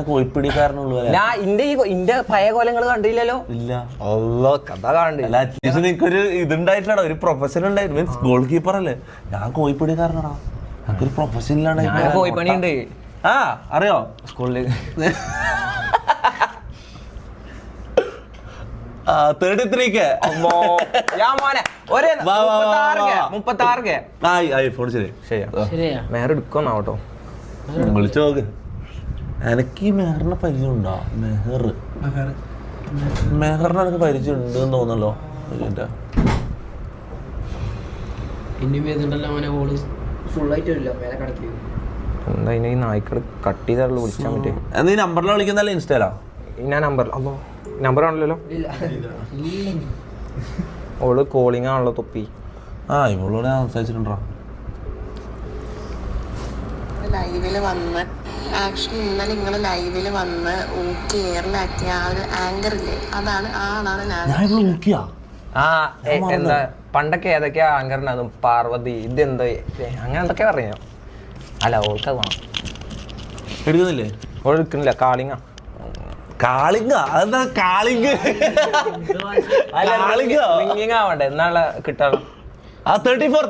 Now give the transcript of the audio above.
കോഴിപ്പിടിക്കാരനുള്ളൂ. ഞാൻ ഇന്റെ പഴയ കോലങ്ങൾ കണ്ടില്ലല്ലോ. ഇല്ല കഥ കാണണ്ടില്ല. അറ്റ്ലീസ്റ്റ് നിനക്കൊരു ഇതുണ്ടായിട്ടില്ലടാ, ഒരു പ്രൊഫഷൻ ഉണ്ടായിരുന്നു. മീൻസ് ഗോൾ കീപ്പർ അല്ലേ, ഞാൻ കോഴിപ്പിടിക്കാരനാടാ. എനിക്കൊരു പ്രൊഫഷൻ ഇല്ലാണ്ട് കോഴിപ്പണി ഉണ്ട്. ആ അറിയോ സ്കൂളില് 33 മേറെ എടുക്കോന്നാവട്ടോ. വിളിച്ചു നോക്ക്. എനിക്ക് ഈ മെഹറിനെ പരിചയം ഉണ്ടോ? മെഹറിനെ എനിക്ക് പരിചയം ഉണ്ടെന്ന് തോന്നല്ലോ. എന്താ ഈ നായ്ക്കള് കട്ട് ചെയ്താളുള്ള വിളിച്ചാൻ പറ്റേ? നീ നമ്പറിൽ വിളിക്കുന്നല്ലേ ഇൻസ്റ്റയിലാ? ഞാൻ നമ്പർ ആണല്ലോ. ഓള് കോളിംഗ് ആണല്ലോ തൊപ്പി. ഇവളോട് ഞാൻ സംസാരിച്ചിട്ടുണ്ടോ? ലൈവില് വന്ന് ആക്ച്വലി ഇന്നലെ നിങ്ങള് ലൈവില് വന്ന് കേരളാക്കിയ ആ ഒരു ആങ്കർ ഇല്ലേ, അതാണ് എന്താ പണ്ടൊക്കെ ഏതൊക്കെയാ ആങ്കറിനായിരുന്നു? പാർവതി, ഇതെന്താ അങ്ങനെ എന്തൊക്കെ പറയാ. അല്ല ഓൾക്ക് വേണം. എടുക്കുന്നില്ലേ? ഓൾ എടുക്കുന്നില്ല. കാളിങ്ങ അതെന്താ കാളിങ്? ആവണ്ടേ എന്നാളെ കിട്ടാ. 34